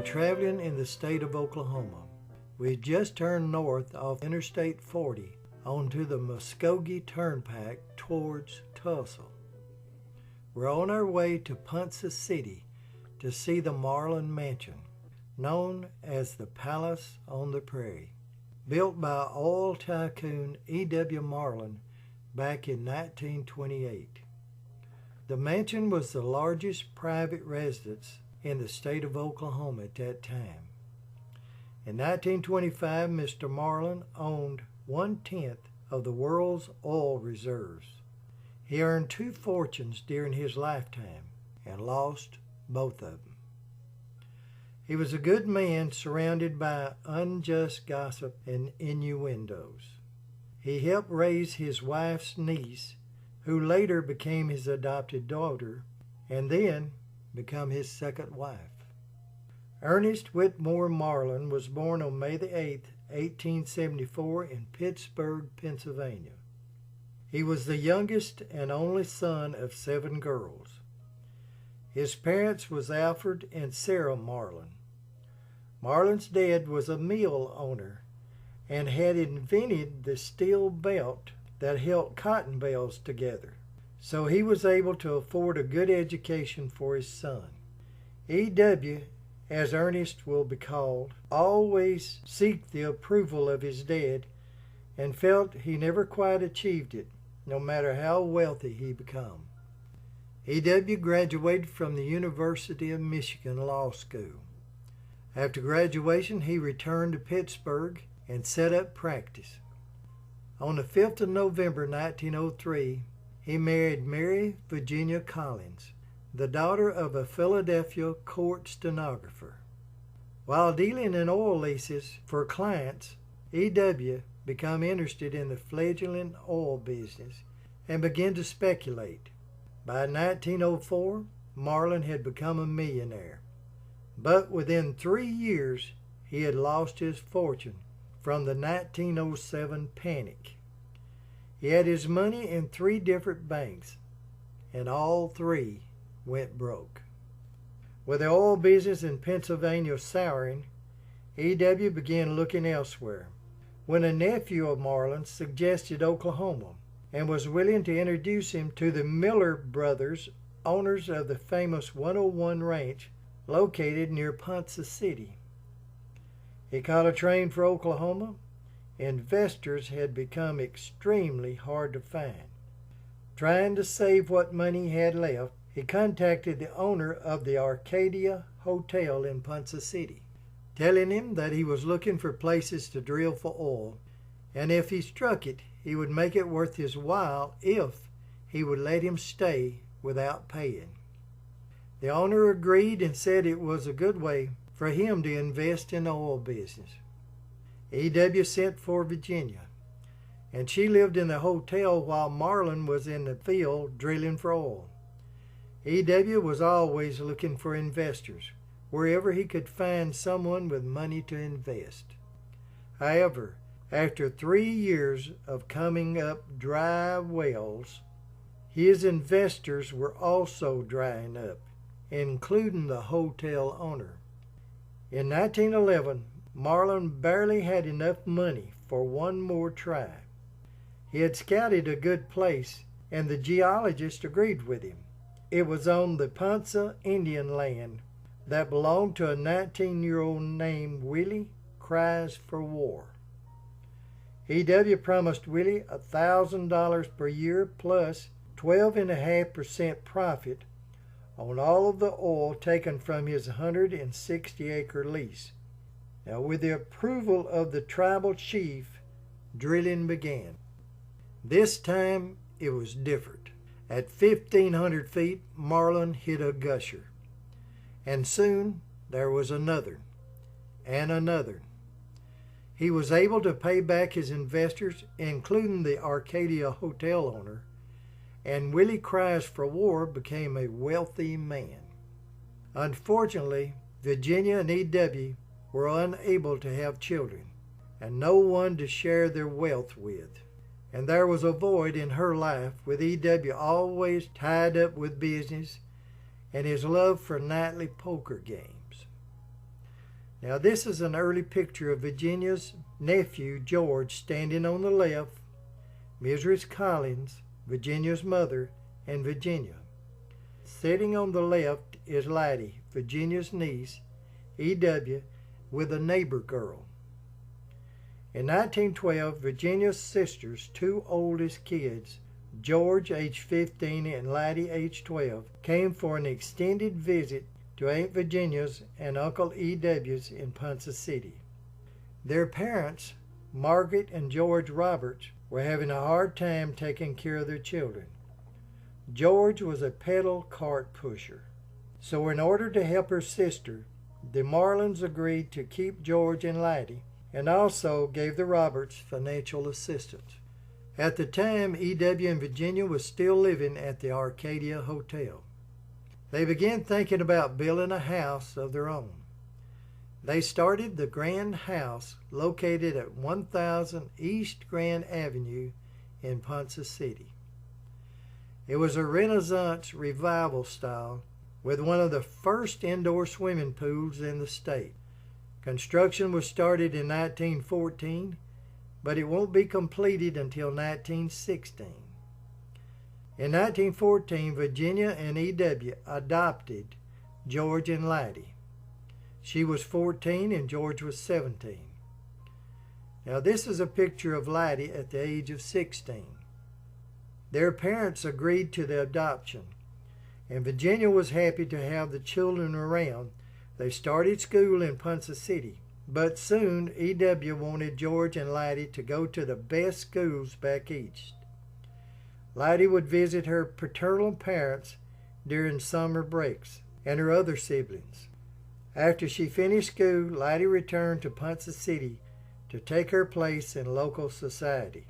were traveling in the state of Oklahoma. We had just turned north off Interstate 40 onto the Muskogee Turnpike towards Tulsa. We're on our way to Ponca City to see the Marland Mansion, known as the Palace on the Prairie, built by oil tycoon E.W. Marland back in 1928. The mansion was the largest private residence in the state of Oklahoma at that time. In 1925, Mr. Marland owned 1/10 of the world's oil reserves. He earned 2 fortunes during his lifetime and lost both of them. He was a good man surrounded by unjust gossip and innuendos. He helped raise his wife's niece, who later became his adopted daughter, and then become his second wife. Ernest Whitmore Marland was born on May the 8th, 1874 in Pittsburgh, Pennsylvania. He was the youngest and only son of 7 girls. His parents was Alfred and Sarah Marland. Marland's dad was a mill owner and had invented the steel belt that held cotton bales together, so he was able to afford a good education for his son. E.W., as Ernest will be called, always sought the approval of his dad and felt he never quite achieved it, no matter how wealthy he became. E.W. graduated from the University of Michigan Law School. After graduation, he returned to Pittsburgh and set up practice. On the 5th of November 1903, he married Mary Virginia Collins, the daughter of a Philadelphia court stenographer. While dealing in oil leases for clients, E.W. became interested in the fledgling oil business and began to speculate. By 1904, Marland had become a millionaire. But within 3 years, he had lost his fortune from the 1907 panic. He had his money in 3 different banks, and all 3 went broke. With the oil business in Pennsylvania souring, E.W. began looking elsewhere, when a nephew of Marland suggested Oklahoma and was willing to introduce him to the Miller brothers, owners of the famous 101 Ranch located near Ponca City. He caught a train for Oklahoma. Investors had become extremely hard to find. Trying to save what money he had left, he contacted the owner of the Arcadia Hotel in Ponca City, telling him that he was looking for places to drill for oil, and if he struck it, he would make it worth his while if he would let him stay without paying. The owner agreed and said it was a good way for him to invest in the oil business. E.W. sent for Virginia, and she lived in the hotel while Marland was in the field drilling for oil. E.W. was always looking for investors, wherever he could find someone with money to invest. However, after 3 years of coming up dry wells, his investors were also drying up, including the hotel owner. In 1911, Marland barely had enough money for one more try. He had scouted a good place, and the geologist agreed with him. It was on the Ponca Indian land that belonged to a 19-year-old named Willie Cries for War. E.W. promised Willie $1,000 per year plus 12.5% profit on all of the oil taken from his 160-acre lease. Now, with the approval of the tribal chief, drilling began. This time, it was different. At 1,500 feet, Marland hit a gusher. And soon, there was another, and another. He was able to pay back his investors, including the Arcadia Hotel owner, and Willie Cries for War became a wealthy man. Unfortunately, Virginia and E.W. were unable to have children, and no one to share their wealth with. And there was a void in her life, with E.W. always tied up with business and his love for nightly poker games. Now this is an early picture of Virginia's nephew George standing on the left, Mrs. Collins, Virginia's mother, and Virginia. Sitting on the left is Lydie, Virginia's niece, E.W., with a neighbor girl. In 1912, Virginia's sister's two oldest kids, George, age 15, and Lydie, age 12, came for an extended visit to Aunt Virginia's and Uncle E.W.'s in Ponce City. Their parents, Margaret and George Roberts, were having a hard time taking care of their children. George was a pedal cart pusher, so in order to help her sister, the Marlands agreed to keep George and Lydie and also gave the Roberts financial assistance. At the time, E.W. and Virginia was still living at the Arcadia Hotel. They began thinking about building a house of their own. They started the Grand House located at 1000 East Grand Avenue in Ponce City. It was a Renaissance revival style with one of the first indoor swimming pools in the state. Construction was started in 1914, but it won't be completed until 1916. In 1914, Virginia and E.W. adopted George and Lydie. She was 14 and George was 17. Now this is a picture of Lydie at the age of 16. Their parents agreed to the adoption, and Virginia was happy to have the children around. They started school in Ponce City, but soon E.W. wanted George and Lydie to go to the best schools back east. Lydie would visit her paternal parents during summer breaks and her other siblings. After she finished school, Lydie returned to Ponce City to take her place in local society.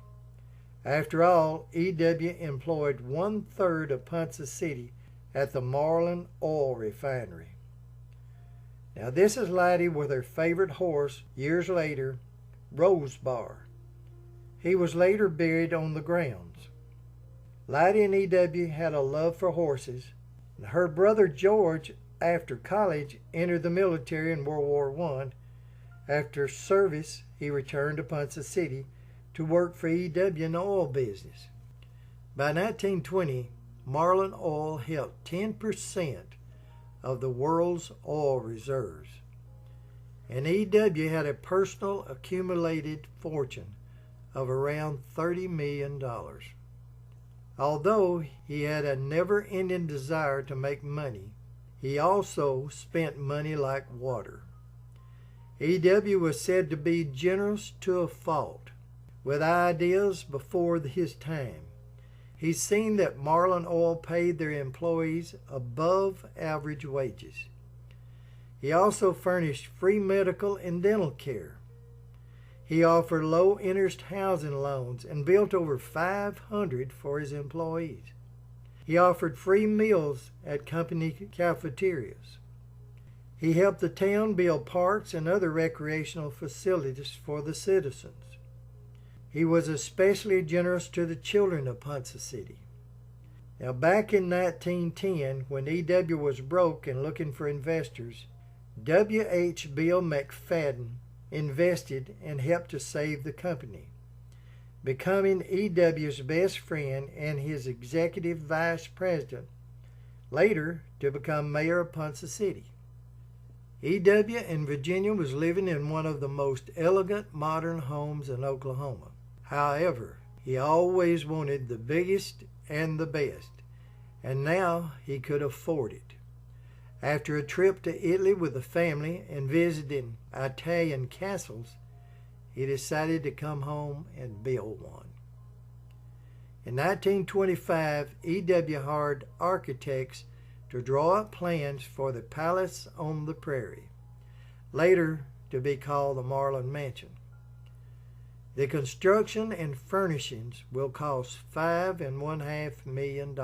After all, E.W. employed 1/3 of Ponce City at the Marland oil refinery. Now this is Lydie with her favorite horse years later, Rosebar. He was later buried on the grounds. Lydie and E.W. had a love for horses. Her brother George, after college, entered the military in World War I. After service, he returned to Ponce City to work for E.W. in the oil business. By 1920, Marland Oil held 10% of the world's oil reserves, and E.W. had a personal accumulated fortune of around $30 million. Although he had a never-ending desire to make money, he also spent money like water. E.W. was said to be generous to a fault, with ideas before his time. He's seen that Marland Oil paid their employees above average wages. He also furnished free medical and dental care. He offered low-interest housing loans and built over 500 for his employees. He offered free meals at company cafeterias. He helped the town build parks and other recreational facilities for the citizens. He was especially generous to the children of Ponce City. Now back in 1910, when E.W. was broke and looking for investors, W.H. Bill McFadden invested and helped to save the company, becoming E.W.'s best friend and his executive vice president, later to become mayor of Ponce City. E.W. and Virginia was living in one of the most elegant modern homes in Oklahoma. However, he always wanted the biggest and the best, and now he could afford it. After a trip to Italy with the family and visiting Italian castles, he decided to come home and build one. In 1925, E.W. hired architects to draw up plans for the Palace on the Prairie, later to be called the Marland Mansion. The construction and furnishings will cost $5.5 million.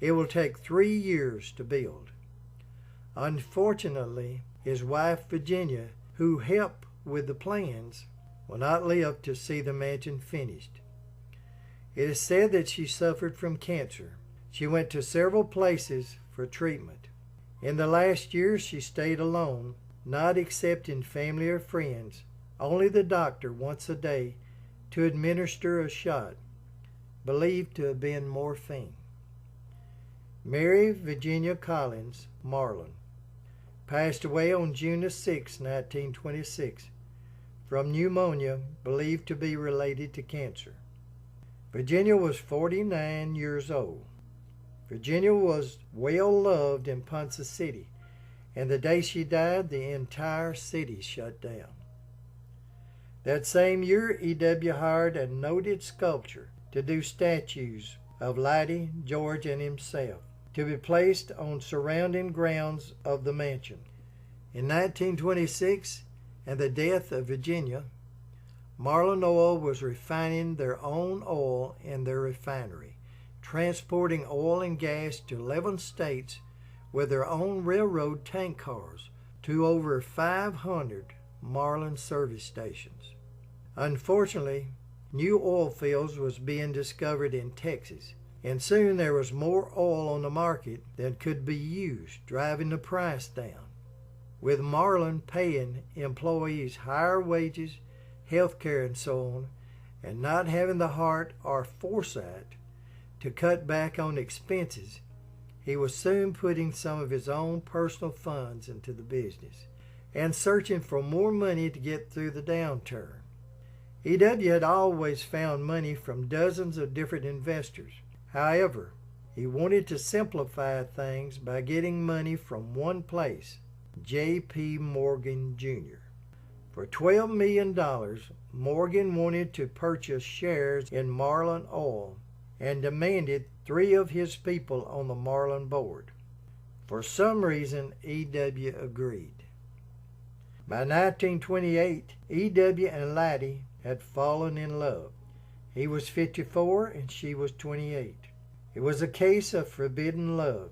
It will take 3 years to build. Unfortunately, his wife Virginia, who helped with the plans, will not live to see the mansion finished. It is said that she suffered from cancer. She went to several places for treatment. In the last year, she stayed alone, not accepting family or friends, only the doctor once a day to administer a shot, believed to have been morphine. Mary Virginia Collins, Marland, passed away on June 6, 1926, from pneumonia believed to be related to cancer. Virginia was 49 years old. Virginia was well loved in Ponce City, and the day she died, the entire city shut down. That same year, E.W. hired a noted sculptor to do statues of Lydie, George, and himself, to be placed on surrounding grounds of the mansion. In 1926, and the death of Virginia, Marland Oil was refining their own oil in their refinery, transporting oil and gas to 11 states with their own railroad tank cars to over 500 Marland service stations. Unfortunately, new oil fields was being discovered in Texas, and soon there was more oil on the market than could be used, driving the price down, with Marland paying employees higher wages, health care, and so on, and not having the heart or foresight to cut back on expenses. He was soon putting some of his own personal funds into the business and searching for more money to get through the downturn. E.W. had always found money from dozens of different investors. However, he wanted to simplify things by getting money from one place, J.P. Morgan Jr. For $12 million, Morgan wanted to purchase shares in Marland Oil and demanded 3 of his people on the Marland board. For some reason, E.W. agreed. By 1928, E.W. and Lydie had fallen in love. He was 54 and she was 28. It was a case of forbidden love.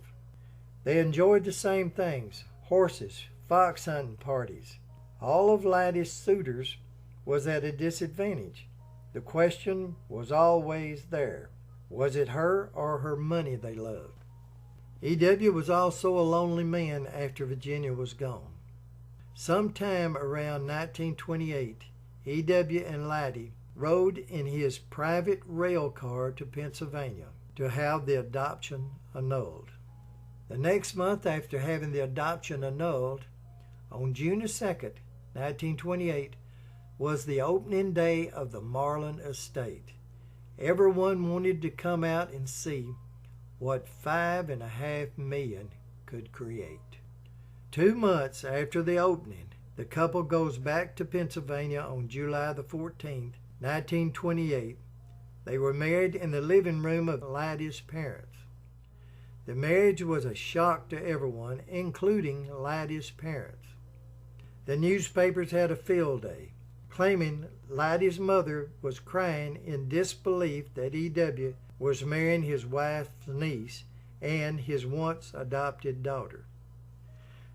They enjoyed the same things: horses, fox hunting parties. All of Lydie's suitors was at a disadvantage. The question was always there. Was it her or her money they loved? E.W. was also a lonely man after Virginia was gone. Sometime around 1928, E.W. and Lydie rode in his private rail car to Pennsylvania to have the adoption annulled. The next month after having the adoption annulled, on June 2nd, 1928, was the opening day of the Marland estate. Everyone wanted to come out and see what $5.5 million could create. 2 months after the opening, the couple goes back to Pennsylvania on July the 14th, 1928. They were married in the living room of Lydie's parents. The marriage was a shock to everyone, including Lydie's parents. The newspapers had a field day, claiming Lydie's mother was crying in disbelief that E.W. was marrying his wife's niece and his once adopted daughter.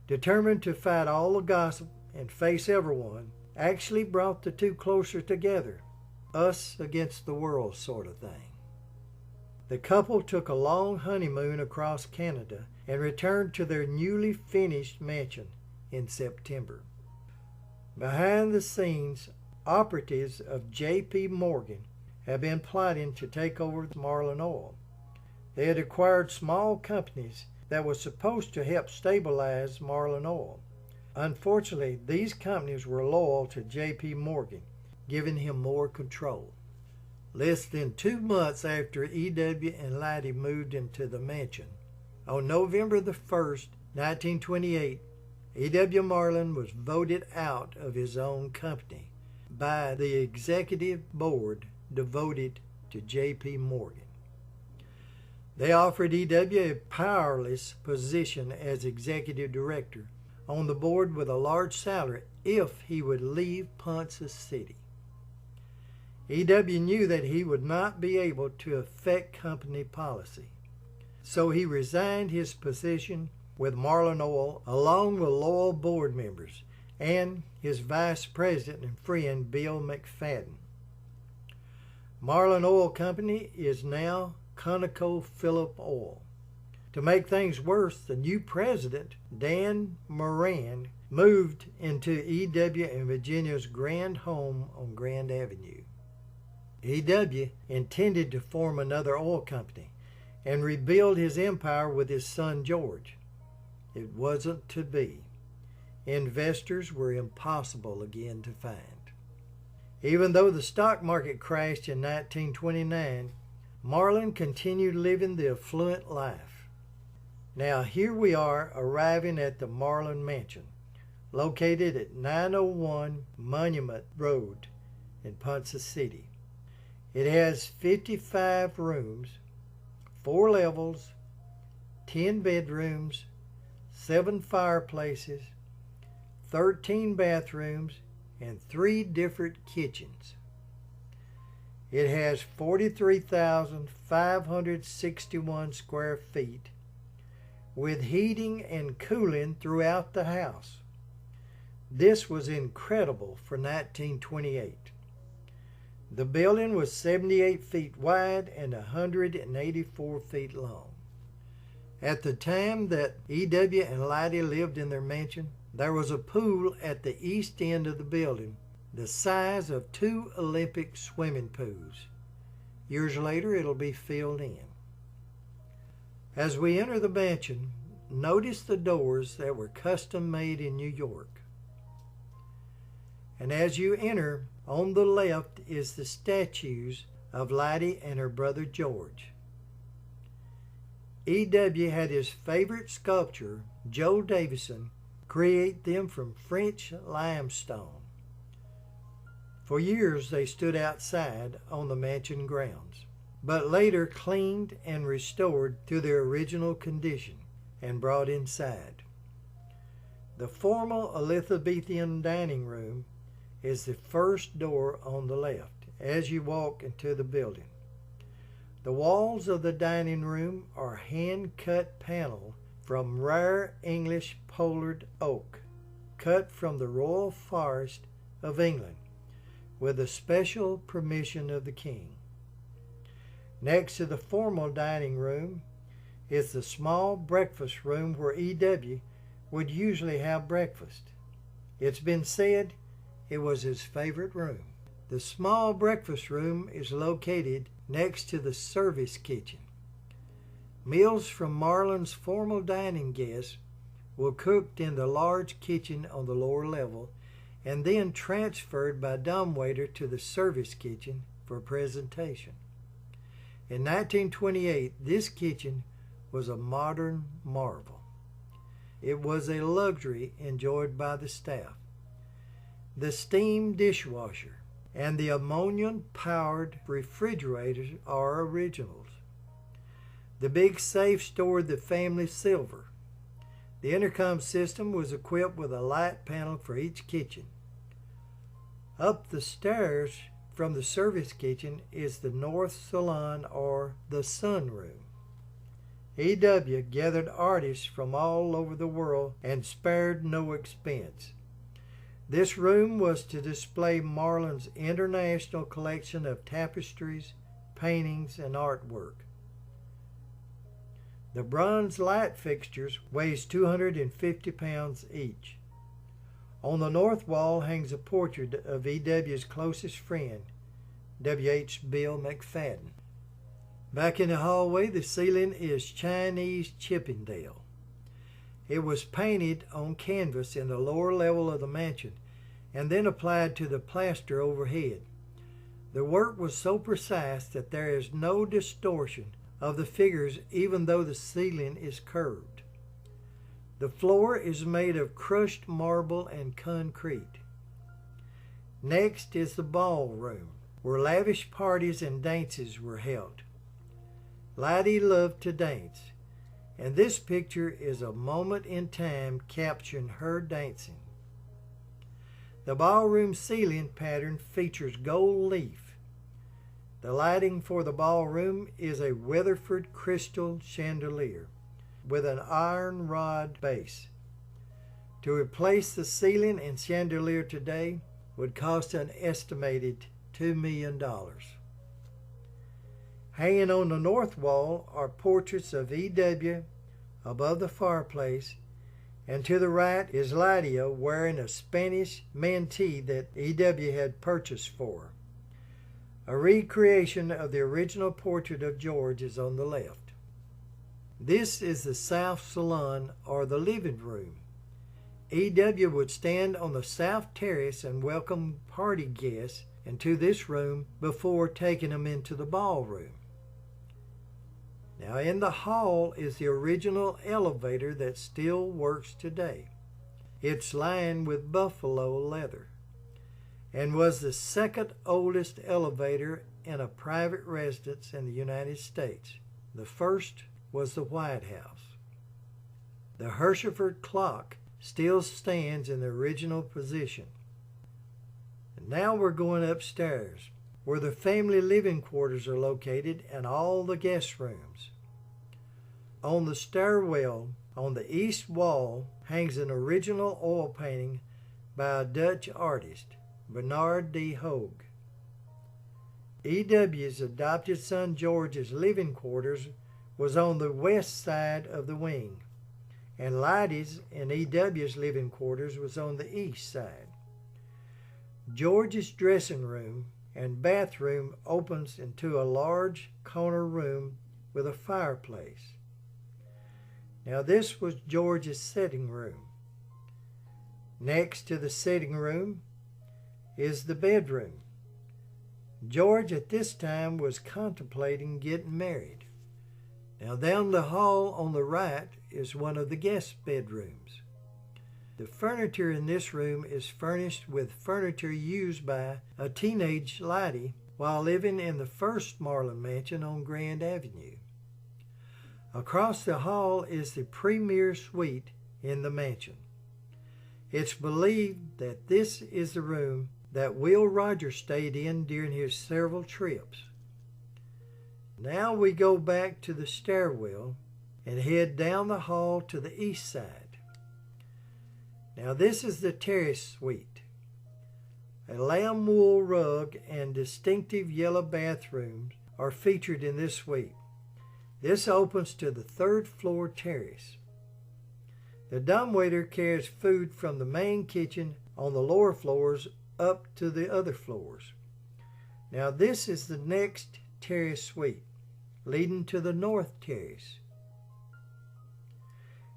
Determined to fight all the gossip and face everyone, actually brought the two closer together, us against the world sort of thing. The couple took a long honeymoon across Canada and returned to their newly finished mansion in September. Behind the scenes, operatives of J.P. Morgan had been plotting to take over Marland Oil. They had acquired small companies that were supposed to help stabilize Marland Oil. Unfortunately, these companies were loyal to J.P. Morgan, giving him more control. Less than 2 months after E.W. and Lydie moved into the mansion, on November the 1st, 1928, E.W. Marland was voted out of his own company by the executive board devoted to J.P. Morgan. They offered E.W. a powerless position as executive director on the board with a large salary if he would leave Ponce City. E.W. knew that he would not be able to affect company policy, so he resigned his position with Marland Oil along with loyal board members and his vice president and friend Bill McFadden. Marland Oil Company is now ConocoPhillips Oil. To make things worse, the new president, Dan Marland, moved into E.W. and Virginia's grand home on Grand Avenue. E.W. intended to form another oil company and rebuild his empire with his son George. It wasn't to be. Investors were impossible again to find. Even though the stock market crashed in 1929, Marland continued living the affluent life. Now here we are arriving at the Marland Mansion, located at 901 Monument Road in Ponce City. It has 55 rooms, 4 levels, 10 bedrooms, 7 fireplaces, 13 bathrooms, and 3 different kitchens. It has 43,561 square feet with heating and cooling throughout the house. This was incredible for 1928. The building was 78 feet wide and 184 feet long. At the time that E.W. and Lydie lived in their mansion, there was a pool at the east end of the building, the size of 2 Olympic swimming pools. Years later, it'll be filled in. As we enter the mansion, notice the doors that were custom made in New York. And as you enter, on the left is the statues of Lydie and her brother George. E.W. had his favorite sculptor, Joe Davison, create them from French limestone. For years they stood outside on the mansion grounds, but later cleaned and restored to their original condition and brought inside. The formal Elizabethan dining room is the first door on the left as you walk into the building. The walls of the dining room are hand-cut panel from rare English pollard oak, cut from the royal forest of England, with the special permission of the king. Next to the formal dining room is the small breakfast room where E.W. would usually have breakfast. It's been said it was his favorite room. The small breakfast room is located next to the service kitchen. Meals from Marland's formal dining guests were cooked in the large kitchen on the lower level and then transferred by dumbwaiter to the service kitchen for presentation. In 1928, this kitchen was a modern marvel. It was a luxury enjoyed by the staff. The steam dishwasher and the ammonia-powered refrigerators are originals. The big safe stored the family silver. The intercom system was equipped with a light panel for each kitchen. Up the stairs from the service kitchen is the north salon or the sunroom. E.W. gathered artists from all over the world and spared no expense. This room was to display Marland's international collection of tapestries, paintings, and artwork. The bronze light fixtures weighs 250 pounds each. On the north wall hangs a portrait of E.W.'s closest friend, W.H. Bill McFadden. Back in the hallway, the ceiling is Chinese Chippendale. It was painted on canvas in the lower level of the mansion and then applied to the plaster overhead. The work was so precise that there is no distortion of the figures even though the ceiling is curved. The floor is made of crushed marble and concrete. Next is the ballroom, where lavish parties and dances were held. Lydie loved to dance, and this picture is a moment in time capturing her dancing. The ballroom ceiling pattern features gold leaf. The lighting for the ballroom is a Weatherford crystal chandelier with an iron rod base. To replace the ceiling and chandelier today would cost an estimated $2 million. Hanging on the north wall are portraits of E.W., above the fireplace, and to the right is Lydie wearing a Spanish mantee that E.W. had purchased for her. A recreation of the original portrait of George is on the left. This is the south salon, or the living room. E.W. would stand on the south terrace and welcome party guests into this room before taking them into the ballroom. Now in the hall is the original elevator that still works today. It's lined with buffalo leather and was the second oldest elevator in a private residence in the United States. The first was the White House. The Hersheyford clock still stands in the original position. And now we're going upstairs, where the family living quarters are located and all the guest rooms. On the stairwell on the east wall hangs an original oil painting by a Dutch artist, Bernard de Hoog. E.W.'s adopted son George's living quarters was on the west side of the wing, and Lydie's and E.W.'s living quarters was on the east side. George's dressing room and bathroom opens into a large corner room with a fireplace. Now this was George's sitting room. Next to the sitting room is the bedroom. George at this time was contemplating getting married. Now down the hall on the right is one of the guest bedrooms. The furniture in this room is furnished with furniture used by a teenage Lydie while living in the first Marland mansion on Grand Avenue. Across the hall is the premier suite in the mansion. It's believed that this is the room that Will Rogers stayed in during his several trips. Now we go back to the stairwell and head down the hall to the east side. Now this is the terrace suite. A lamb wool rug and distinctive yellow bathrooms are featured in this suite. This opens to the third floor terrace. The dumbwaiter carries food from the main kitchen on the lower floors up to the other floors. Now this is the next terrace suite, leading to the north terrace.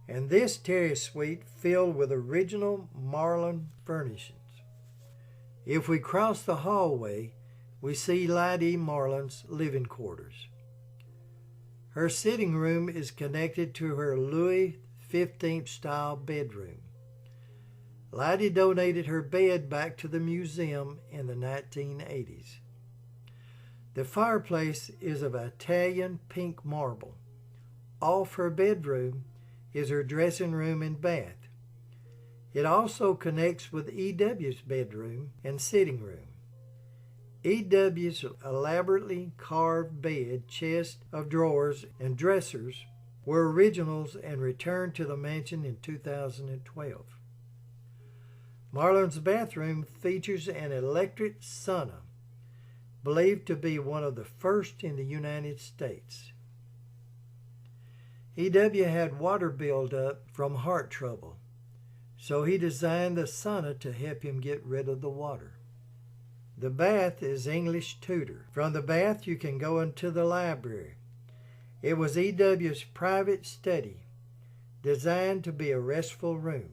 And this terrace suite filled with original Marland furnishings. If we cross the hallway, we see Lydie Marland's living quarters. Her sitting room is connected to her Louis XV style bedroom. Lydie donated her bed back to the museum in the 1980s. The fireplace is of Italian pink marble. Off her bedroom is her dressing room and bath. It also connects with E.W.'s bedroom and sitting room. E.W.'s elaborately carved bed, chest of drawers, and dressers were originals and returned to the mansion in 2012. Marland's bathroom features an electric sauna, believed to be one of the first in the United States. E.W. had water buildup from heart trouble, so he designed the sauna to help him get rid of the water. The bath is English Tudor. From the bath you can go into the library. It was E.W.'s private study, designed to be a restful room.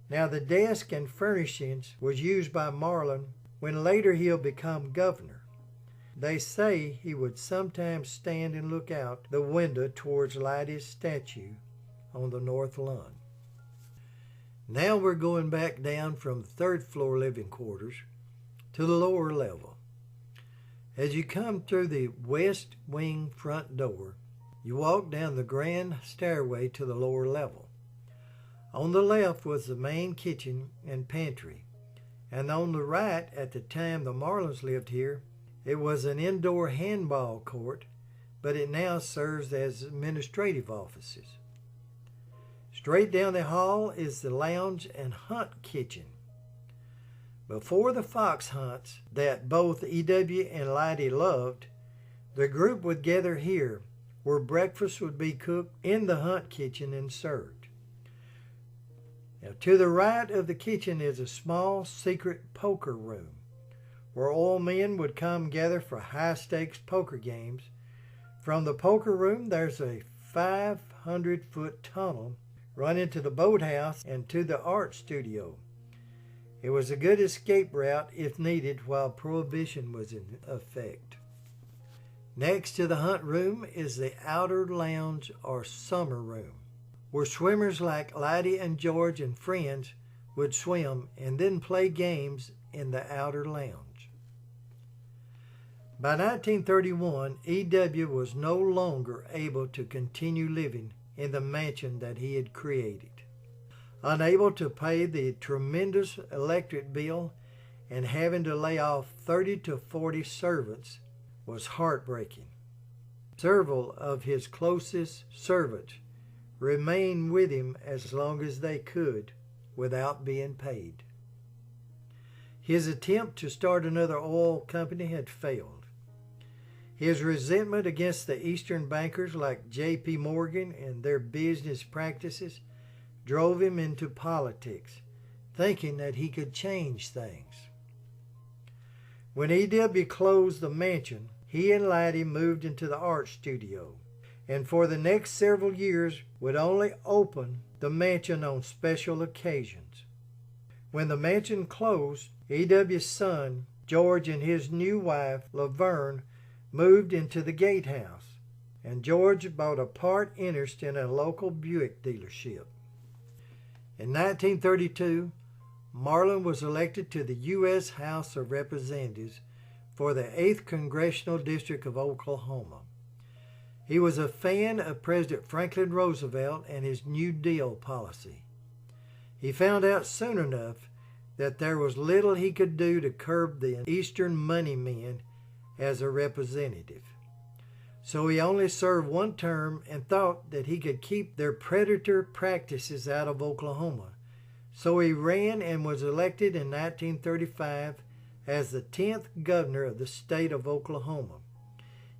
Now the desk and furnishings was used by Marland when later he'll become governor. They say he would sometimes stand and look out the window towards Lydie's statue on the north lawn. Now we're going back down from the third floor living quarters to the lower level. As you come through the west wing front door, you walk down the grand stairway to the lower level. On the left was the main kitchen and pantry, and on the right, at the time the Marlands lived here, it was an indoor handball court, but it now serves as administrative offices. Straight down the hall is the lounge and hunt kitchen. Before the fox hunts that both E.W. and Lydie loved, the group would gather here, where breakfast would be cooked in the hunt kitchen and served. Now, to the right of the kitchen is a small secret poker room where oil men would come gather for high-stakes poker games. From the poker room, there's a 500-foot tunnel running to the boathouse and to the art studio. It was a good escape route if needed while Prohibition was in effect. Next to the hunt room is the outer lounge or summer room, where swimmers like Lydie and George and friends would swim and then play games in the outer lounge. By 1931, E.W. was no longer able to continue living in the mansion that he had created. Unable to pay the tremendous electric bill and having to lay off 30 to 40 servants was heartbreaking. Several of his closest servants remained with him as long as they could without being paid. His attempt to start another oil company had failed. His resentment against the Eastern bankers like J.P. Morgan and their business practices drove him into politics, thinking that he could change things. When E.W. closed the mansion, he and Lydie moved into the art studio, and for the next several years would only open the mansion on special occasions. When the mansion closed, E.W.'s son, George, and his new wife, Laverne, moved into the gatehouse, and George bought a part interest in a local Buick dealership. In 1932, Marland was elected to the U.S. House of Representatives for the 8th Congressional District of Oklahoma. He was a fan of President Franklin Roosevelt and his New Deal policy. He found out soon enough that there was little he could do to curb the Eastern money men as a representative. So he only served one term and thought that he could keep their predator practices out of Oklahoma. So he ran and was elected in 1935 as the 10th governor of the state of Oklahoma.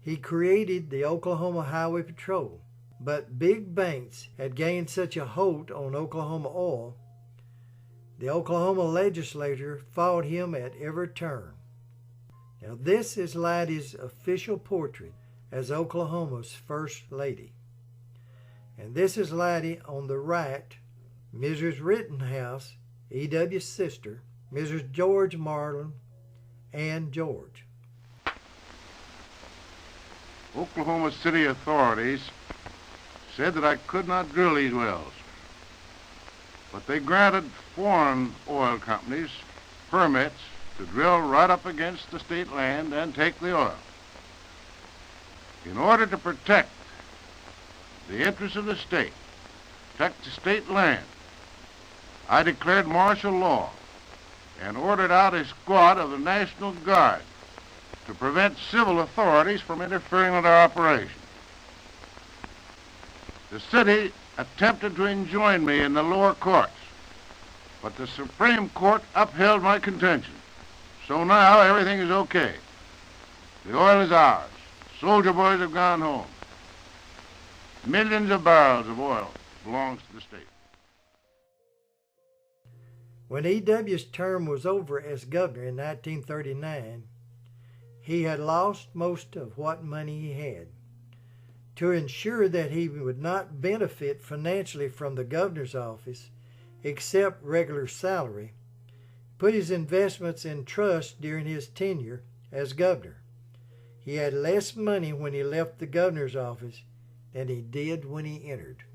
He created the Oklahoma Highway Patrol, but big banks had gained such a hold on Oklahoma oil, the Oklahoma legislature fought him at every turn. Now this is Lydie's official portrait as Oklahoma's First Lady. And this is Lydie on the right, Mrs. Rittenhouse, E.W.'s sister, Mrs. George Marland, and George. Oklahoma City authorities said that I could not drill these wells, but they granted foreign oil companies permits to drill right up against the state land and take the oil. In order to protect the interests of the state, protect the state land, I declared martial law and ordered out a squad of the National Guard to prevent civil authorities from interfering with our operation. The city attempted to enjoin me in the lower courts, but the Supreme Court upheld my contention. So now everything is okay. The oil is ours. Soldier boys have gone home. Millions of barrels of oil belongs to the state. When E.W.'s term was over as governor in 1939, he had lost most of what money he had. To ensure that he would not benefit financially from the governor's office, except regular salary, put his investments in trust during his tenure as governor. He had less money when he left the governor's office than he did when he entered.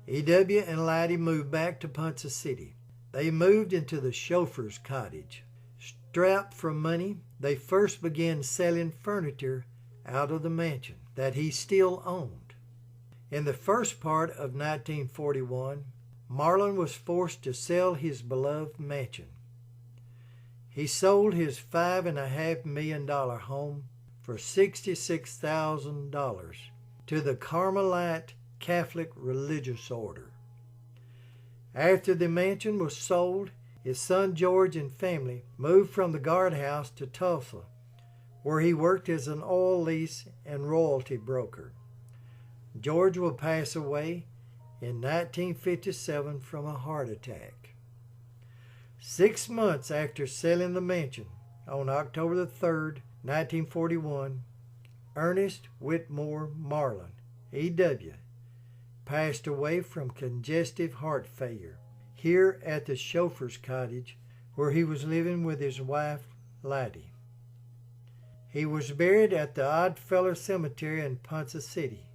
E.W. and Lydie moved back to Ponca City. They moved into the chauffeur's cottage. Strapped for money, they first began selling furniture out of the mansion that he still owned. In the first part of 1941, Marland was forced to sell his beloved mansion. He sold his $5.5 million home for $66,000 to the Carmelite Catholic religious order. After the mansion was sold, his son George and family moved from the guardhouse to Tulsa, where he worked as an oil lease and royalty broker. George will pass away in 1957 from a heart attack. 6 months after selling the mansion, on October the 3rd, 1941, Ernest Whitmore Marland, E.W., passed away from congestive heart failure here at the chauffeur's cottage where he was living with his wife, Lydie. He was buried at the Oddfellow Cemetery in Ponca City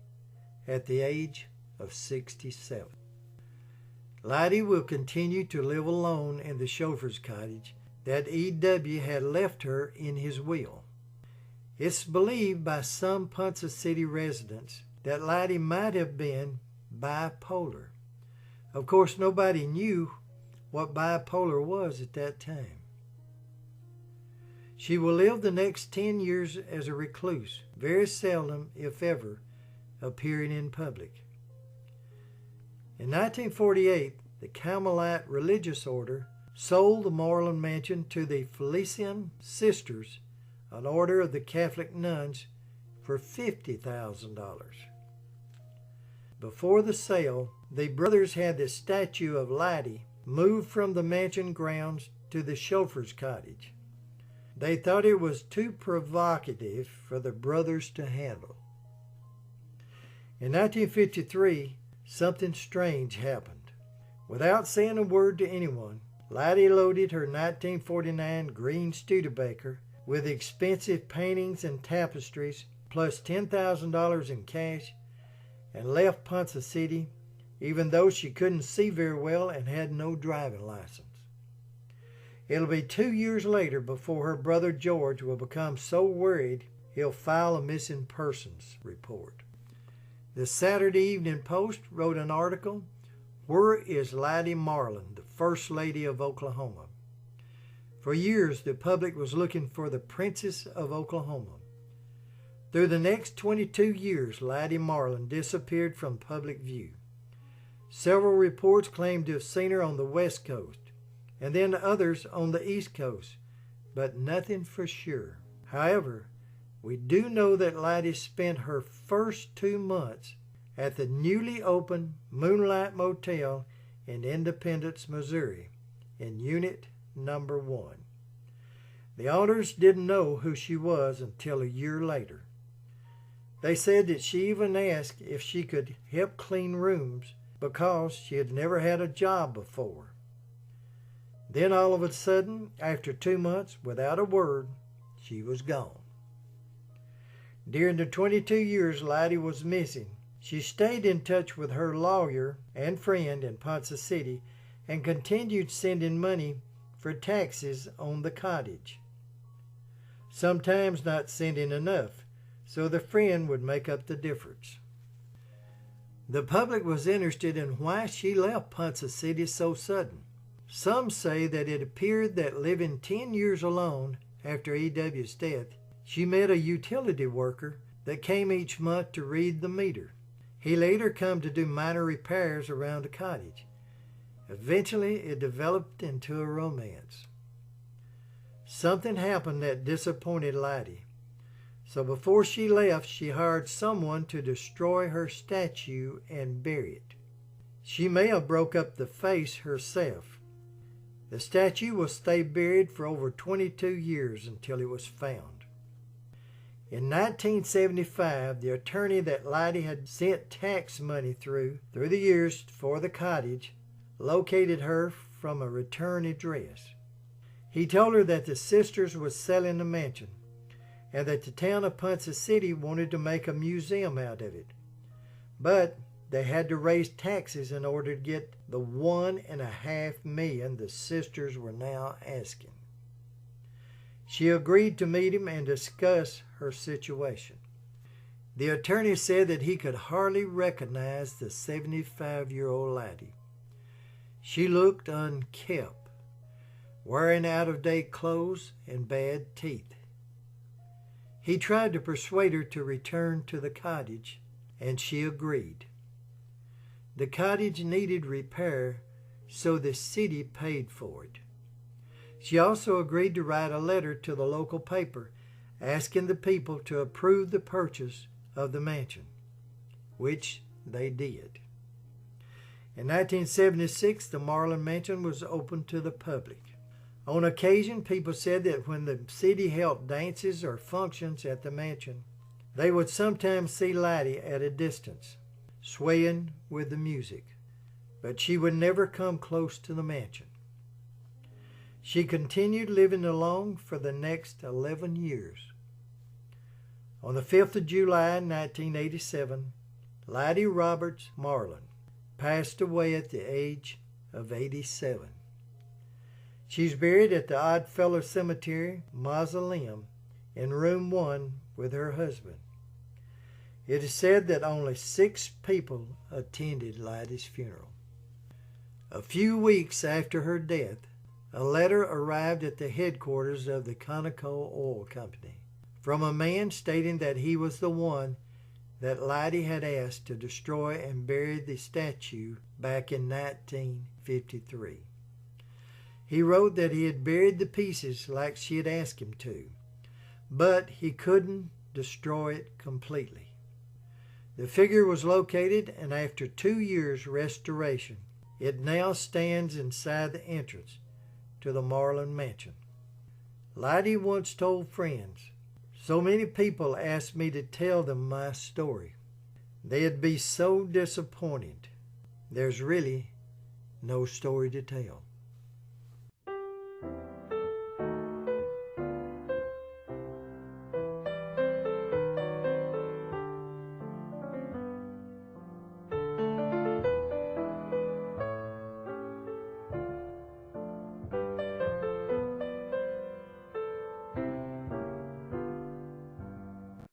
at the age of 67. Lydie will continue to live alone in the chauffeur's cottage that E.W. had left her in his will. It's believed by some Ponca City residents that Lydie might have been bipolar. Of course, nobody knew what bipolar was at that time. She will live the next 10 years as a recluse, very seldom, if ever, appearing in public. In 1948, the Carmelite religious order sold the Marland mansion to the Felician Sisters, an order of the Catholic nuns, for $50,000. Before the sale, the brothers had the statue of Lydie moved from the mansion grounds to the chauffeur's cottage. They thought it was too provocative for the brothers to handle. In 1953, something strange happened. Without saying a word to anyone, Lydie loaded her 1949 green Studebaker with expensive paintings and tapestries, plus $10,000 in cash, and left Ponca City, even though she couldn't see very well and had no driving license. It'll be 2 years later before her brother George will become so worried he'll file a missing persons report. The Saturday Evening Post wrote an article, "Where is Lydie Marland, the First Lady of Oklahoma?" For years, the public was looking for the Princess of Oklahoma. Through the next 22 years, Lydie Marland disappeared from public view. Several reports claimed to have seen her on the West Coast, and then others on the East Coast, but nothing for sure. However, we do know that Lydie spent her first 2 months at the newly opened Moonlight Motel in Independence, Missouri, in Unit Number 1. The owners didn't know who she was until a year later. They said that she even asked if she could help clean rooms because she had never had a job before. Then all of a sudden, after 2 months, without a word, she was gone. During the 22 years Lydie was missing, she stayed in touch with her lawyer and friend in Ponca City and continued sending money for taxes on the cottage. Sometimes not sending enough, so the friend would make up the difference. The public was interested in why she left Ponca City so sudden. Some say that it appeared that living 10 years alone after E.W.'s death, she met a utility worker that came each month to read the meter. He later come to do minor repairs around the cottage. Eventually, it developed into a romance. Something happened that disappointed Lydie. So before she left, she hired someone to destroy her statue and bury it. She may have broke up the face herself. The statue will stay buried for over 22 years until it was found. In 1975, the attorney that Lydie had sent tax money through the years for the cottage located her from a return address. He told her that the sisters was selling the mansion and that the town of Ponca City wanted to make a museum out of it. But they had to raise taxes in order to get the $1.5 million the sisters were now asking. She agreed to meet him and discuss her situation. The attorney said that he could hardly recognize the 75-year-old Lydie. She looked unkempt, wearing out-of-date clothes and bad teeth. He tried to persuade her to return to the cottage, and she agreed. The cottage needed repair, so the city paid for it. She also agreed to write a letter to the local paper asking the people to approve the purchase of the mansion. which they did. In 1976, the Marland Mansion was opened to the public. On occasion, people said that when the city held dances or functions at the mansion, they would sometimes see Lydie at a distance, swaying with the music, but she would never come close to the mansion. She continued living alone for the next 11 years. On the 5th of July, 1987, Lydie Roberts Marland passed away at the age of 87. She's buried at the Oddfellow Cemetery Mausoleum in Room 1 with her husband. It is said that only 6 people attended Lydie's funeral. A few weeks after her death, a letter arrived at the headquarters of the Conoco Oil Company from a man stating that he was the one that Lydie had asked to destroy and bury the statue back in 1953. He wrote that he had buried the pieces like she had asked him to, but he couldn't destroy it completely. The figure was located, and after 2 years' restoration, it now stands inside the entrance to the Marland Mansion. Lydie once told friends, "So many people asked me to tell them my story. They'd be so disappointed. There's really no story to tell."